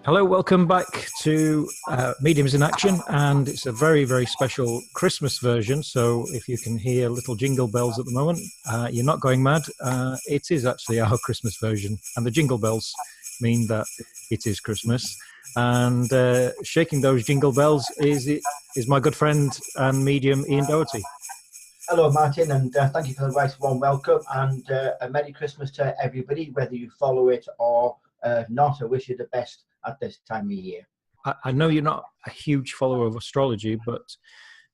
Hello, welcome back to Mediums in Action, and it's a very, very special Christmas version. So if you can hear little jingle bells at the moment, you're not going mad. It is actually our Christmas version, and the jingle bells mean that it is Christmas. And shaking those jingle bells is my good friend and medium Ian Doherty. Hello, Martin, and thank you for the nice warm welcome, and a Merry Christmas to everybody, whether you follow it or not. I wish you the best at this time of year. I know you're not a huge follower of astrology, but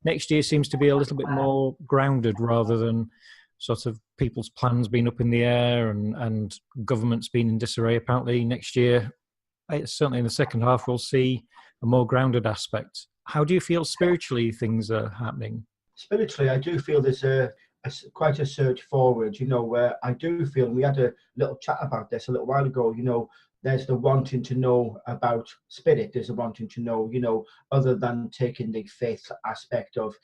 next year seems to be a little bit more grounded rather than sort of people's plans being up in the air and governments being in disarray. Apparently next year, certainly in the second half, we'll see a more grounded aspect. How do you feel spiritually things are happening? Spiritually, I do feel there's quite a surge forward, where I do feel, and we had a little chat about this a little while ago, there's the wanting to know about spirit, there's the wanting to know, other than taking the faith aspect of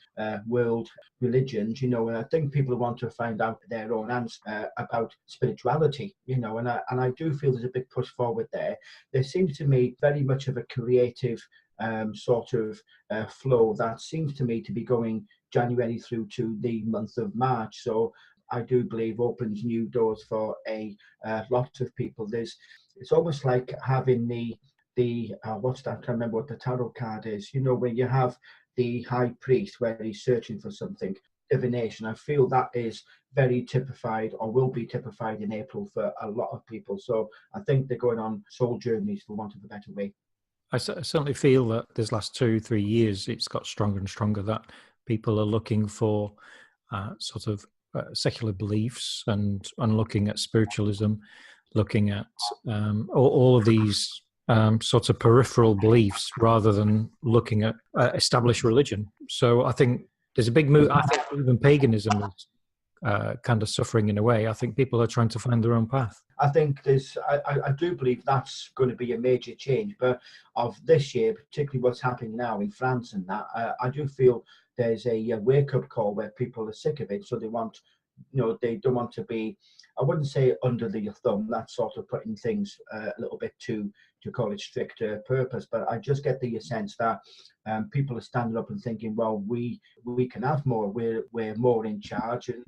world religions, and I think people want to find out their own answer about spirituality, and I do feel there's a big push forward there. There seems to me very much of a creative sort of flow that seems to me to be going January through to the month of March. So I do believe opens new doors for a lot of people. It's almost like having the what's that? I can't remember what the tarot card is. Where you have the high priest where he's searching for something, divination. I feel that is very typified, or will be typified in April for a lot of people. So I think they're going on soul journeys, for want of a better way. I certainly feel that this last 2-3 years, it's got stronger and stronger that people are looking for sort of secular beliefs and looking at spiritualism, looking at all of these sorts of peripheral beliefs rather than looking at established religion. So I think there's a big move. I think even paganism is kind of suffering in a way. I think people are trying to find their own path. I think I do believe that's going to be a major change, but of this year, particularly what's happening now in France and that, I do feel there's a wake-up call where people are sick of it, so they want, they don't want to be, I wouldn't say under the thumb, that's sort of putting things a little bit to call it stricter purpose, but I just get the sense that people are standing up and thinking, well, we can have more, we're more in charge, and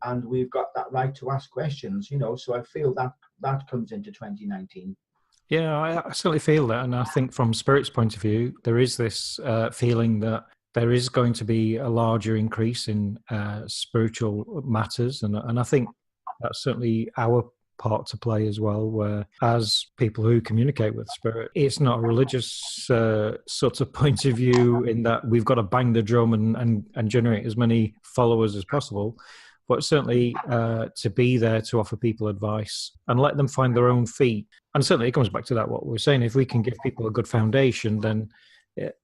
and we've got that right to ask questions, so I feel that comes into 2019. Yeah, I certainly feel that. And I think from Spirit's point of view, there is this feeling that there is going to be a larger increase in spiritual matters. And I think that's certainly our part to play as well, where as people who communicate with Spirit, it's not a religious sort of point of view in that we've got to bang the drum and generate as many followers as possible. But certainly to be there to offer people advice and let them find their own feet. And certainly it comes back to that, what we're saying, if we can give people a good foundation, then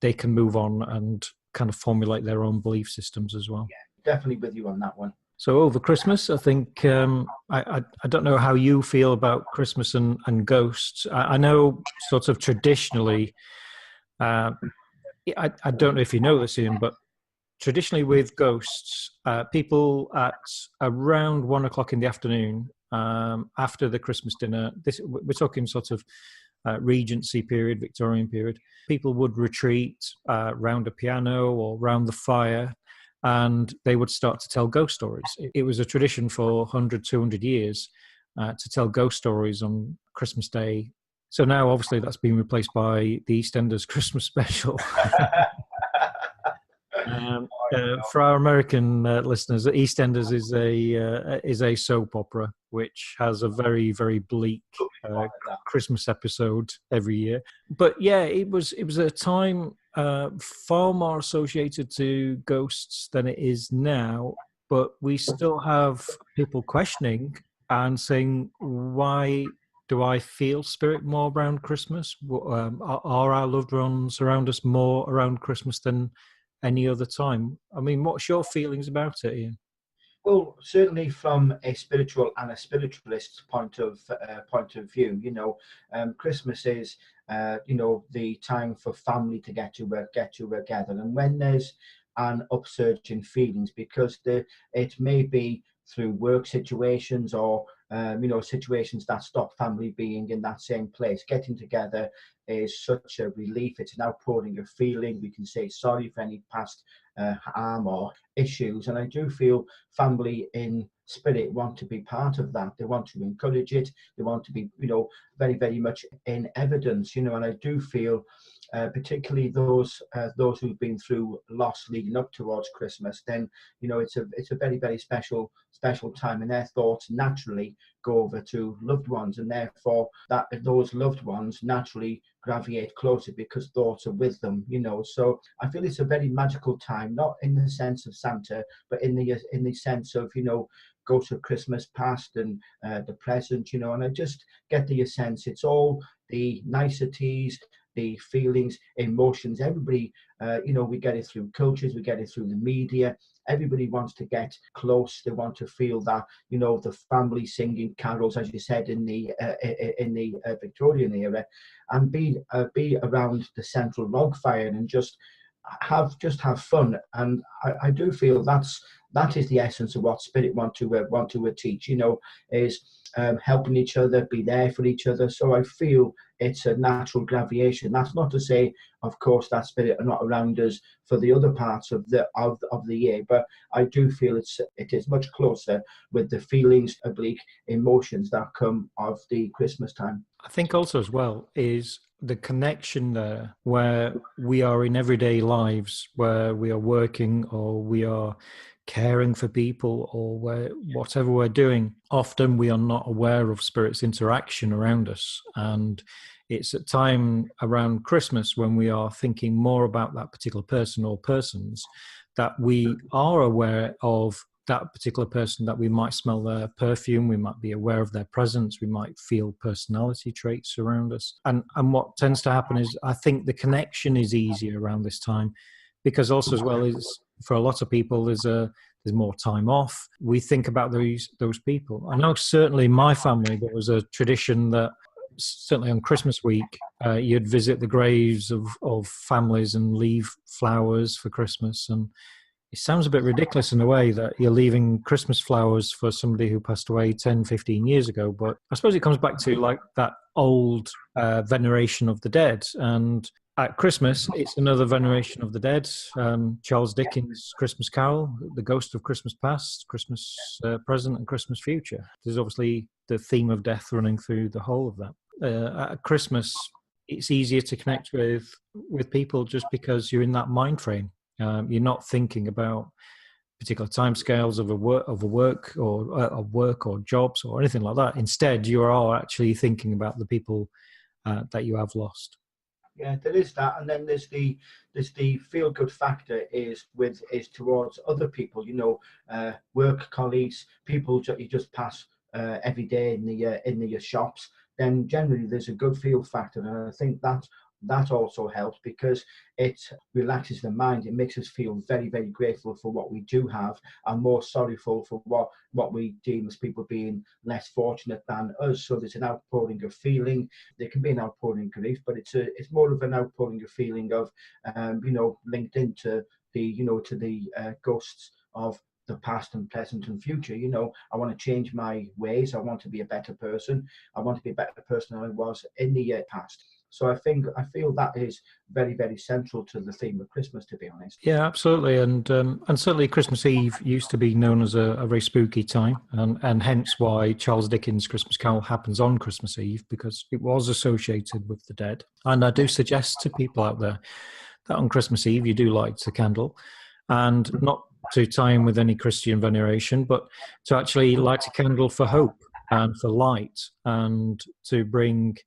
they can move on and kind of formulate their own belief systems as well. Yeah, definitely with you on that one. So over Christmas, I think, I don't know how you feel about Christmas and ghosts. I know sort of traditionally, I don't know if you know this, Ian, but traditionally with ghosts, people at around 1:00 in the afternoon, after the Christmas dinner, we're talking sort of Regency period, Victorian period, people would retreat round a piano or round the fire, and they would start to tell ghost stories. It was a tradition for 100, 200 years to tell ghost stories on Christmas Day. So now obviously that's been replaced by the EastEnders Christmas special. For our American listeners, EastEnders is a soap opera which has a very, very bleak Christmas episode every year. But yeah, it was a time far more associated to ghosts than it is now. But we still have people questioning and saying, why do I feel spirit more around Christmas? Are our loved ones around us more around Christmas than any other time? I mean, what's your feelings about it, Ian? Well, certainly from a spiritual and a spiritualist point of view, Christmas is, the time for family to get together, and when there's an upsurge in feelings, because it may be through work situations or situations that stop family being in that same place, getting together is such a relief. It's an outpouring of feeling. We can say sorry for any past harm or issues. And I do feel family in spirit want to be part of that. They want to encourage it. They want to be, very, very much in evidence, and I do feel particularly those who've been through loss leading up towards Christmas, then it's a very, very special time, and their thoughts naturally go over to loved ones, and therefore that those loved ones naturally gravitate closer because thoughts are with them. So I feel it's a very magical time, not in the sense of Santa, but in the sense of ghosts of Christmas past and the present, and I just get the sense it's all the niceties, the feelings, emotions. Everybody, we get it through cultures, we get it through the media. Everybody wants to get close. They want to feel that, the family singing carols, as you said, in the Victorian era, and be around the central log fire and just have fun. And I do feel that is the essence of what Spirit want to teach. Is helping each other, be there for each other. So I feel it's a natural gravitation. That's not to say, of course, that Spirit are not around us for the other parts of the year, but I do feel it is much closer with the feelings, oblique emotions that come of the Christmas time. I think also as well is the connection there, where we are in everyday lives, where we are working or we are caring for people or whatever we're doing. Often we are not aware of Spirit's interaction around us, and it's a time around Christmas when we are thinking more about that particular person or persons, that we are aware of that particular person, that we might smell their perfume, we might be aware of their presence, we might feel personality traits around us. And what tends to happen is, I think the connection is easier around this time, because also as well is, for a lot of people, there's more time off. We think about those people. I know certainly in my family there was a tradition that certainly on Christmas week you'd visit the graves of families and leave flowers for Christmas. And it sounds a bit ridiculous in a way that you're leaving Christmas flowers for somebody who passed away 10, 15 years ago. But I suppose it comes back to like that old veneration of the dead. And at Christmas, it's another veneration of the dead. Charles Dickens' Christmas Carol, the ghost of Christmas past, Christmas present and Christmas future. There's obviously the theme of death running through the whole of that. At Christmas, it's easier to connect with people just because you're in that mind frame. You're not thinking about particular timescales of work or jobs or anything like that. Instead, you are actually thinking about the people that you have lost. Yeah, there is that, and then there's the feel good factor is towards other people. Work colleagues, people that you just pass every day in the shops. Then generally there's a good feel factor, and I think that also helps because it relaxes the mind. It makes us feel very, very grateful for what we do have and more sorrowful for what we deem as people being less fortunate than us. So there's an outpouring of feeling. There can be an outpouring of grief, but it's more of an outpouring of feeling of linked into the ghosts of the past and present and future. I want to change my ways. I want to be a better person. I want to be a better person than I was in the past. So I feel that is very, very central to the theme of Christmas, to be honest. Yeah, absolutely, and certainly Christmas Eve used to be known as a very spooky time, and hence why Charles Dickens' Christmas Carol happens on Christmas Eve, because it was associated with the dead. And I do suggest to people out there that on Christmas Eve you do light a candle, and not to tie in with any Christian veneration, but to actually light a candle for hope and for light, and to bring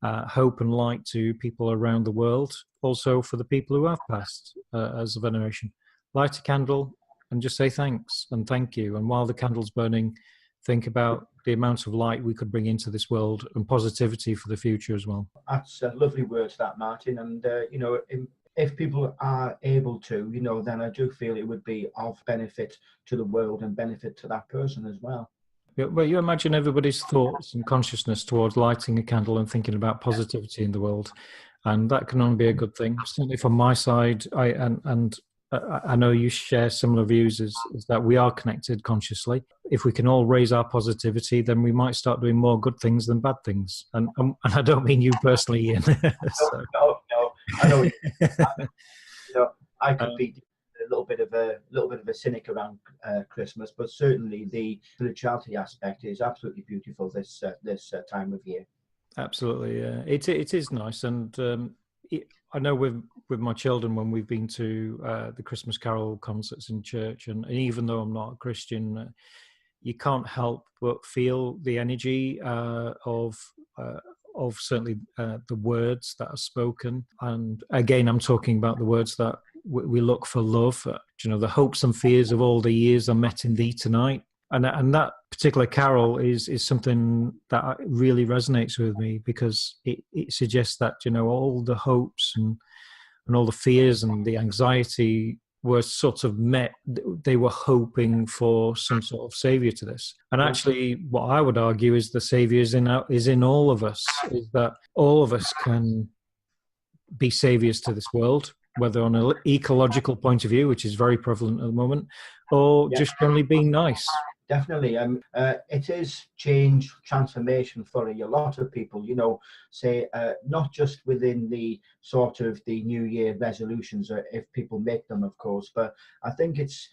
hope and light to people around the world, also for the people who have passed as a veneration. Light a candle and just say thanks and thank you. And while the candle's burning, think about the amount of light we could bring into this world and positivity for the future as well. That's lovely words, that, Martin. And, if people are able to, then I do feel it would be of benefit to the world and benefit to that person as well. Well, you imagine everybody's thoughts and consciousness towards lighting a candle and thinking about positivity in the world, and that can only be a good thing. Certainly from my side, and I know you share similar views, is that we are connected consciously. If we can all raise our positivity, then we might start doing more good things than bad things. And I don't mean you personally, Ian. So. No. I know. I could be a little bit of a cynic around Christmas, but certainly the spirituality aspect is absolutely beautiful this time of year. Absolutely, yeah. It is nice, and I know with my children, when we've been to the Christmas Carol concerts in church, and even though I'm not a Christian, you can't help but feel the energy of certainly the words that are spoken. And again, I'm talking about the words that we look for love. The hopes and fears of all the years are met in thee tonight. And that particular carol is something that really resonates with me, because it suggests that, all the hopes and all the fears and the anxiety were sort of met. They were hoping for some sort of savior to this. And actually, what I would argue is the savior is in all of us, is that all of us can be saviors to this world, whether on an ecological point of view, which is very prevalent at the moment, or just generally being nice. Definitely. It is change, transformation for a lot of people, say, not just within the sort of the New Year resolutions, if people make them, of course, but I think it's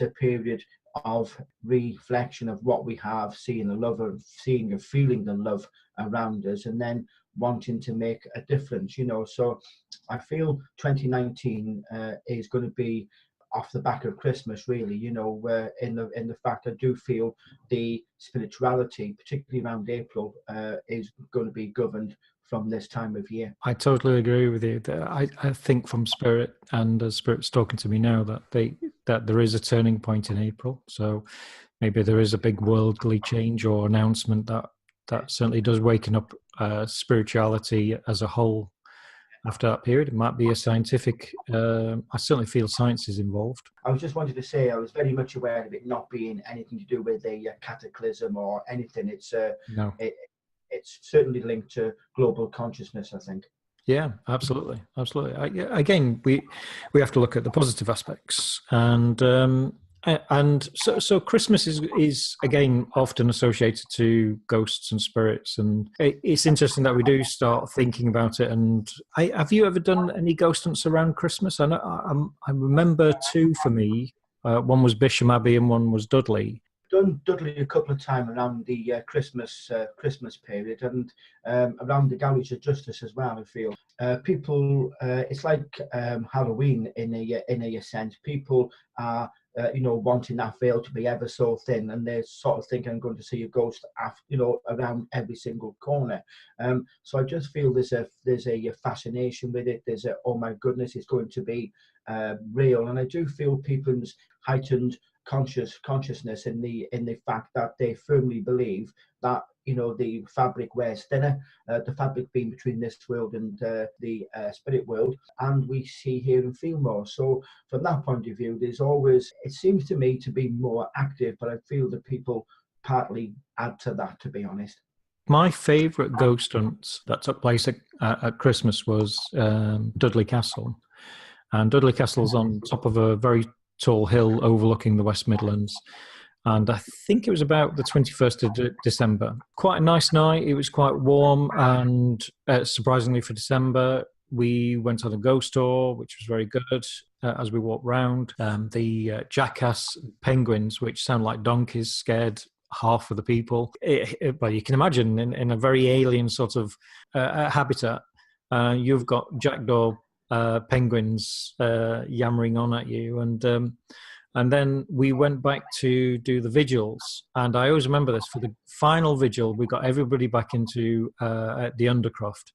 a period of reflection of what we have, seeing and feeling the love around us, and then wanting to make a difference, So I feel 2019 is going to be off the back of Christmas, really, in the fact I do feel the spirituality, particularly around April, is going to be governed from this time of year. I totally agree with you. I think from Spirit, and Spirit's talking to me now, that there is a turning point in April. So maybe there is a big worldly change or announcement that certainly does waken up spirituality as a whole. After that period, it might be a scientific. I certainly feel science is involved. I was just wanted to say I was very much aware of it not being anything to do with a cataclysm or anything. It's no. It's certainly linked to global consciousness, I think. Yeah, absolutely. Again, we have to look at the positive aspects, and so Christmas is again often associated to ghosts and spirits, and it's interesting that we do start thinking about it. And have you ever done any ghost hunts around Christmas? I know I remember two for me. One was Bisham Abbey and one was Dudley. Done Dudley a couple of times around the Christmas period, and around the Galleries of Justice as well. I feel people. It's like Halloween in a sense. People are wanting that veil to be ever so thin, and they're sort of thinking, I'm going to see a ghost, around every single corner. So I just feel there's a fascination with it. There's oh my goodness, it's going to be real, and I do feel people's heightened consciousness in the fact that they firmly believe that the fabric wears thinner, the fabric being between this world and the spirit world, and we see, hear and feel more. So from that point of view, there's always, it seems to me, to be more active, but I feel that people partly add to that, to be honest. My favourite ghost hunt that took place at Christmas was Dudley Castle, and Dudley Castle's on top of a very tall hill overlooking the West Midlands. And I think it was about the 21st of December. Quite a nice night. It was quite warm, and surprisingly for December, we went on a ghost tour, which was very good. As we walked round, the jackass penguins, which sound like donkeys, scared half of the people. But you can imagine in a very alien sort of habitat, you've got jackdaw penguins yammering on at you, and then we went back to do the vigils. And I always remember this, for the final vigil, we got everybody back into at the Undercroft,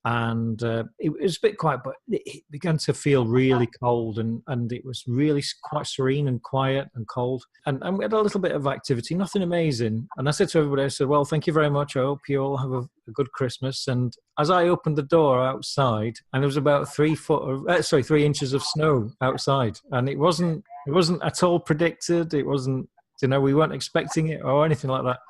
and it was a bit quiet, but it began to feel really cold, and it was really quite serene and quiet and cold, and we had a little bit of activity, nothing amazing. And I said to everybody, I said, well, thank you very much, I hope you all have a good Christmas. And as I opened the door outside, and there was about 3 inches of snow outside, and it wasn't at all predicted. It wasn't, we weren't expecting it or anything like that.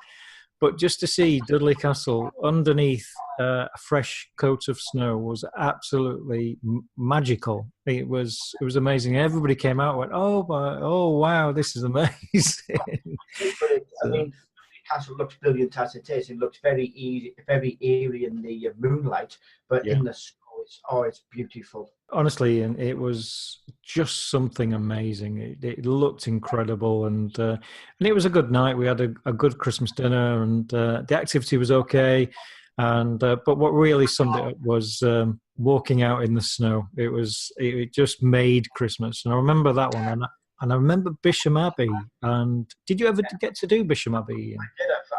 But just to see Dudley Castle underneath a fresh coat of snow was absolutely magical. It was amazing. Everybody came out and went, oh wow, this is amazing. I mean, Castle looks brilliant as it is. It looks very easy, very eerie in the moonlight, but Yeah. in the snow, it's beautiful. Honestly, and it was just something amazing. It looked incredible, and it was a good night. We had a good Christmas dinner, and the activity was okay. And but what really summed it up was walking out in the snow. It just made Christmas, and I remember that one. And I remember Bisham Abbey. And did you ever get to do Bisham Abbey?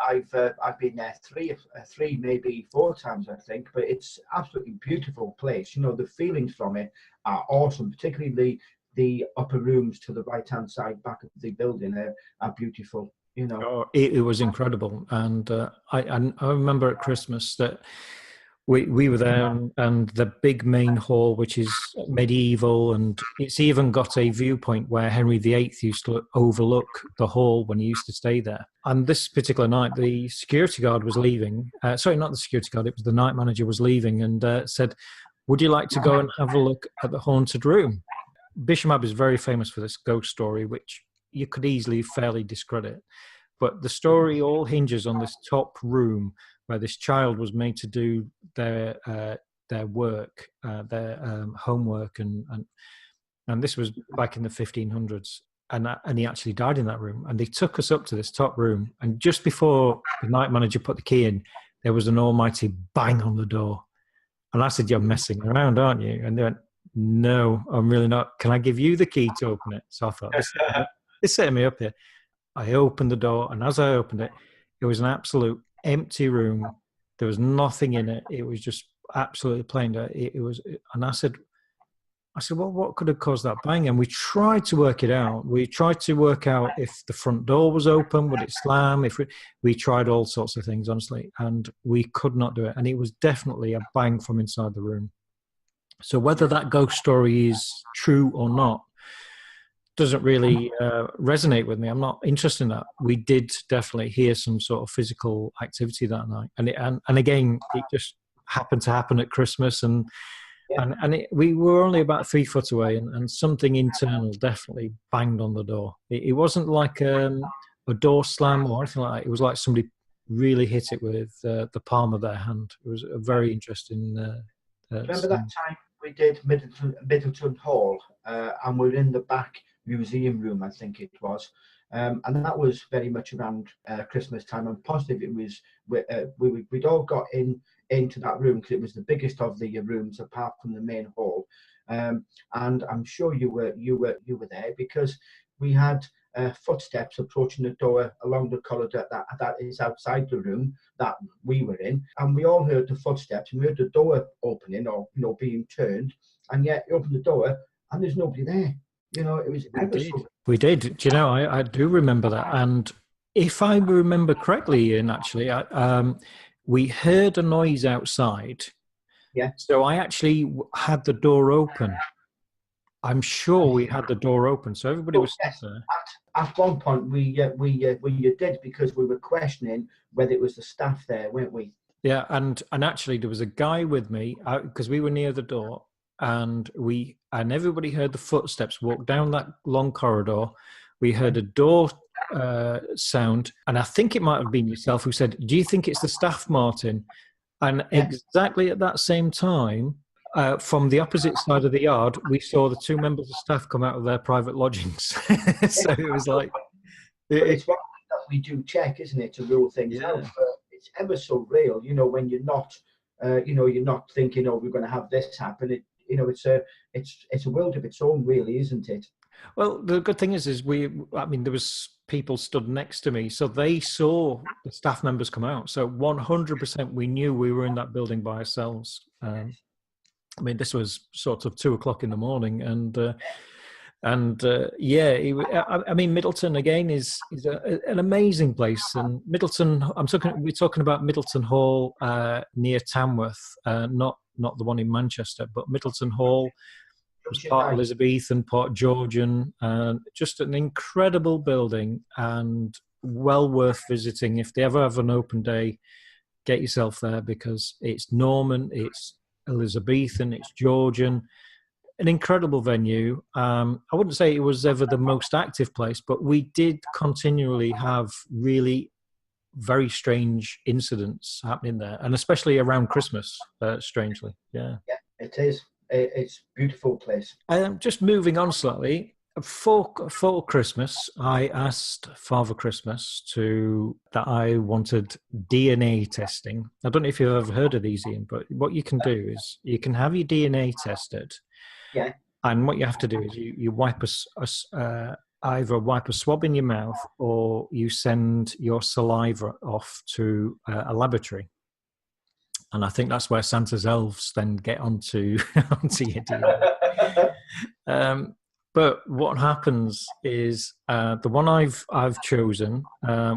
I've been there three, maybe four times, I think. But it's absolutely beautiful place. You know, the feelings from it are awesome. Particularly the upper rooms to the right hand side, back of the building, are beautiful. You know, Oh, it was incredible. And I remember at Christmas that we were there, and the big main hall, which is medieval, and it's even got a viewpoint where Henry VIII used to overlook the hall when he used to stay there. And this particular night, the security guard was leaving. Sorry, not the security guard, it was the night manager was leaving, and said, would you like to go and have a look at the haunted room? Bisham Abbey is very famous for this ghost story, which you could easily fairly discredit. But the story all hinges on this top room where this child was made to do their work, their homework, and this was back in the 1500s, and he actually died in that room. And they took us up to this top room, and just before the night manager put the key in, there was an almighty bang on the door. And I said, "You're messing around, aren't you?" And they went, "No, I'm really not. Can I give you the key to open it?" So I thought, this setting me up here. I opened the door, and as I opened it, it was an absolute empty room. There was nothing in it. It was just absolutely plain. And I said, well, what could have caused that bang? And we tried to work it out. We tried to work out if the front door was open, would it slam? We tried all sorts of things, honestly, and we could not do it. And it was definitely a bang from inside the room. So whether that ghost story is true or not doesn't really resonate with me. I'm not interested in that. We did definitely hear some sort of physical activity that night, and again, it just happened to happen at Christmas, and we were only about 3 foot away, and something internal definitely banged on the door. It wasn't like a door slam or anything like that. It was like somebody really hit it with the palm of their hand. It was a very interesting. Remember that time we did Middleton Hall, and we were in the back museum room, I think it was, and that was very much around Christmas time. I'm positive it was we'd all got into that room because it was the biggest of the rooms apart from the main hall, and I'm sure you were there because we had footsteps approaching the door along the corridor that is outside the room that we were in, and we all heard the footsteps, and we heard the door opening or being turned, and yet you open the door and there's nobody there. You know, it was we did. Do you know, I do remember that. And if I remember correctly, Ian, actually, we heard a noise outside. Yeah. So I actually had the door open. I'm sure we had the door open, so everybody was there. At one point, we did, because we were questioning whether it was the staff there, weren't we? Yeah, and actually there was a guy with me because we were near the door, and everybody heard the footsteps walk down that long corridor. We heard a door sound, and I think it might have been yourself who said, "Do you think it's the staff, Martin?" And exactly at that same time, from the opposite side of the yard, we saw the two members of staff come out of their private lodgings. So it was like, it's one thing that we do check, isn't it, to rule things out. But it's ever so real, you know, when you're not, you're not thinking, "Oh, we're going to have this happen." It's a world of its own, really, isn't it? Well, the good thing is there was people stood next to me, so they saw the staff members come out. So 100% we knew we were in that building by ourselves. This was sort of 2:00 in the morning, Middleton again is an amazing place. And Middleton, we're talking about Middleton Hall near Tamworth, not the one in Manchester, but Middleton Hall. It was part Elizabethan, part Georgian, just an incredible building. And well worth visiting. If they ever have an open day, get yourself there, because it's Norman, it's Elizabethan, it's Georgian, an incredible venue. I wouldn't say it was ever the most active place, but we did continually have really very strange incidents happening there, and especially around Christmas, strangely. Yeah, it is. It's a beautiful place. Just moving on slightly, for Christmas, I asked Father Christmas that I wanted DNA testing. I don't know if you've ever heard of these, Ian, but what you can do is you can have your DNA tested. Yeah. And what you have to do is you wipe either wipe a swab in your mouth, or you send your saliva off to a laboratory. And I think that's where Santa's elves then get onto your DNA. But what happens is the one I've chosen,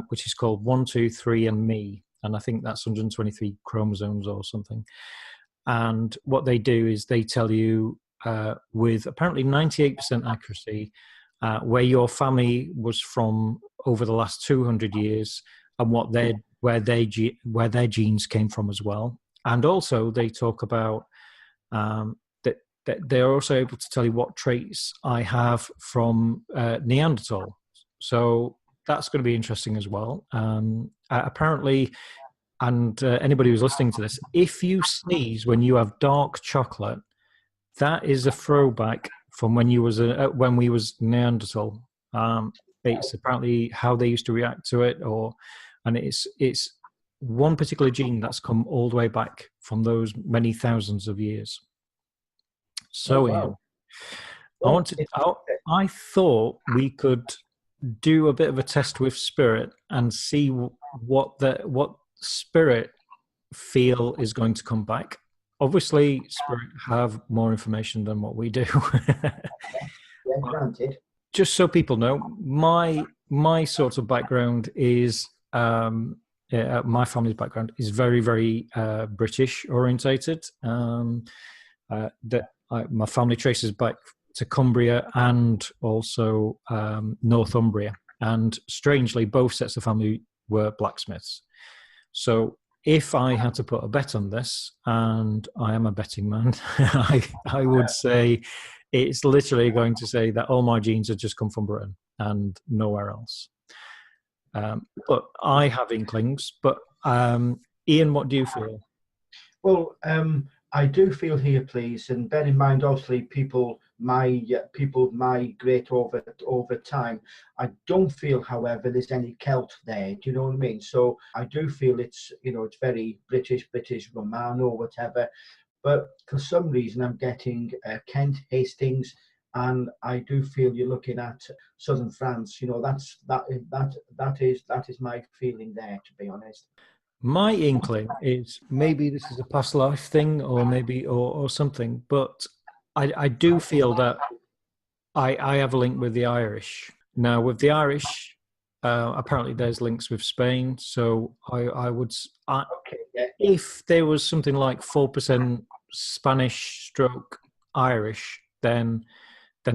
which is called 123andMe, and I think that's 123 chromosomes or something. And what they do is they tell you with apparently 98% accuracy where your family was from over the last 200 years, and where their genes came from as well. And also they talk about that they're also able to tell you what traits I have from Neanderthal. So that's going to be interesting as well. Apparently, and anybody who's listening to this, if you sneeze when you have dark chocolate, that is a throwback from when we was Neanderthal. It's apparently how they used to react to it, and it's one particular gene that's come all the way back from those many thousands of years. So, oh, wow. I thought we could do a bit of a test with Spirit and see what Spirit feel is going to come back. Obviously, Spirit have more information than what we do. Yeah, granted. Just so people know, my sort of background is my family's background is very, very British orientated. My family traces back to Cumbria and also Northumbria, and strangely, both sets of family were blacksmiths. So if I had to put a bet on this, and I am a betting man, I would say it's literally going to say that all my genes have just come from Britain and nowhere else. But I have inklings. But Ian, what do you feel? Well, I do feel here, please, and bear in mind, obviously, people migrate over time. I don't feel, however, there's any Celt there. Do you know what I mean? So I do feel it's very British Romano, whatever. But for some reason, I'm getting Kent, Hastings, and I do feel you're looking at southern France. That is my feeling there, to be honest. My inkling is maybe this is a past life thing, or maybe or something, but I do feel that I have a link with the Irish. Now, with the Irish, apparently there's links with Spain, so if there was something like 4% Spanish stroke Irish, then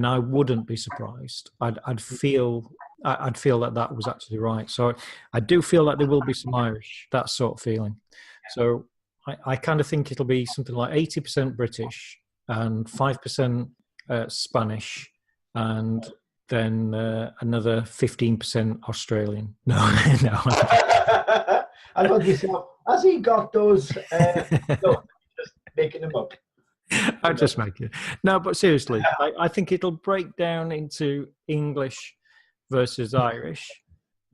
I wouldn't be surprised. I'd feel that was actually right. So I do feel like there will be some Irish, that sort of feeling. So I kind of think it'll be something like 80% British and 5% Spanish, and then another 15% Australian. No. I thought yourself, has he got those? No, just making them up. I just make it. No, but seriously, I think it'll break down into English versus Irish.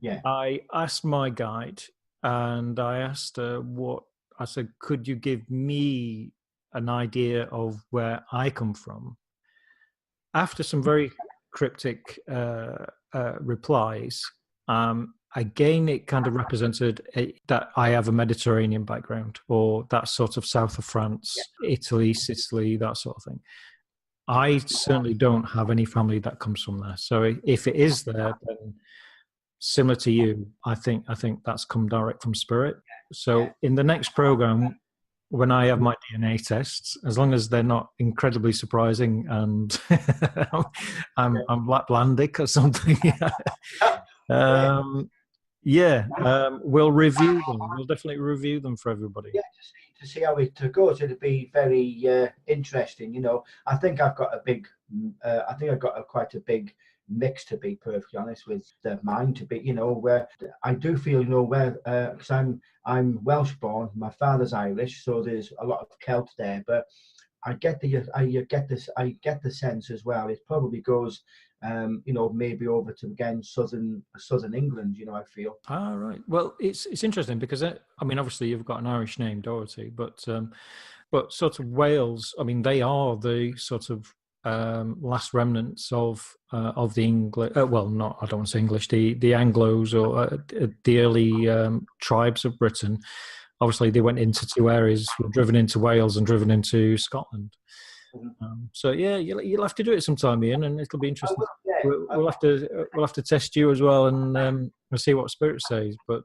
Yeah. I asked my guide, and I asked her I said, could you give me an idea of where I come from? After some very cryptic replies, again, it kind of represented that I have a Mediterranean background, or that sort of south of France, Italy, Sicily, that sort of thing. I certainly don't have any family that comes from there. So if it is there, then similar to you, I think that's come direct from Spirit. So in the next program, when I have my DNA tests, as long as they're not incredibly surprising and I'm Laplandic or something, Yeah, we'll review them. We'll definitely review them for everybody. Yeah, to see how it goes. It'd be very interesting. I think I've got quite a big mix, to be perfectly honest, with the mind, to be, where I do feel, where, because I'm Welsh born, my father's Irish, so there's a lot of Celt there, but I get the sense as well. It probably goes, maybe over to again southern England. I feel. Ah, right. Well, it's interesting because I mean, obviously you've got an Irish name, Dorothy, but sort of Wales. I mean, they are the sort of last remnants of the English. Well, not I don't want to say English. The Anglos or the early tribes of Britain. Obviously, they went into two areas: were driven into Wales and driven into Scotland. So yeah, you'll have to do it sometime, Ian, and it'll be interesting. We'll have to test you as well, and we'll see what Spirit says. But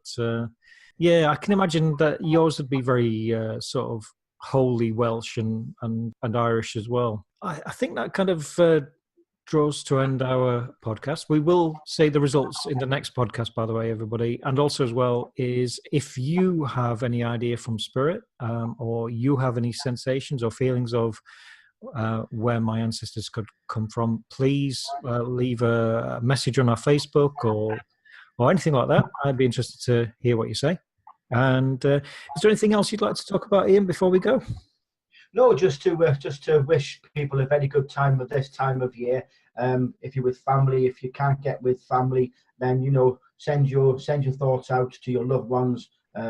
yeah, I can imagine that yours would be very sort of wholly Welsh and Irish as well. I think that kind of draws to end our podcast. We will say the results in the next podcast, by the way, everybody. And also as well is if you have any idea from Spirit or you have any sensations or feelings of where my ancestors could come from, please leave a message on our Facebook or anything like that. I'd be interested to hear what you say. And is there anything else you'd like to talk about, Ian, before we go? No, just to wish people a very good time at this time of year. If you're with family, if you can't get with family, then send your thoughts out to your loved ones,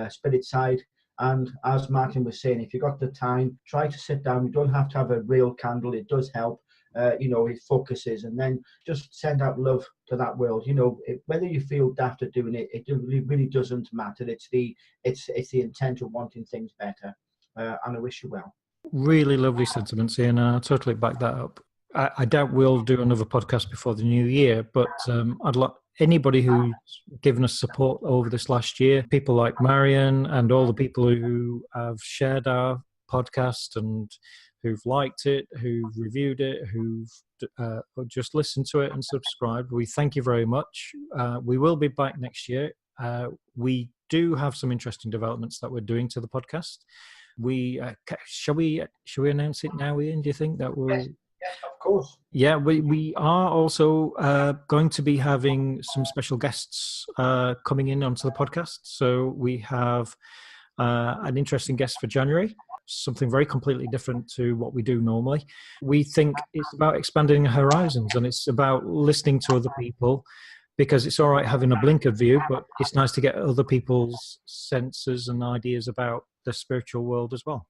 spirit side. And as Martin was saying, if you've got the time, try to sit down. You don't have to have a real candle. It does help. It focuses, and then just send out love to that world. Whether you feel daft at doing it, it really doesn't matter. It's the intent of wanting things better. And I wish you well. Really lovely sentiments, Ian. I totally back that up. I doubt we'll do another podcast before the new year, but I'd like anybody who's given us support over this last year, people like Marion and all the people who have shared our podcast and who've liked it, who've reviewed it, who've just listened to it and subscribed. We thank you very much. We will be back next year. We do have some interesting developments that we're doing to the podcast. Shall we announce it now, Ian? Do you think that will? Yes, of course. Yeah, we are also going to be having some special guests coming in onto the podcast. So we have an interesting guest for January, something very completely different to what we do normally. We think it's about expanding horizons, and it's about listening to other people, because it's all right having a blinkered view, but it's nice to get other people's senses and ideas about the spiritual world as well.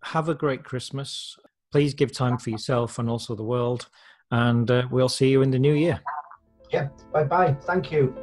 Have a great Christmas. Please give time for yourself and also the world. And we'll see you in the new year. Yeah, bye-bye. Thank you.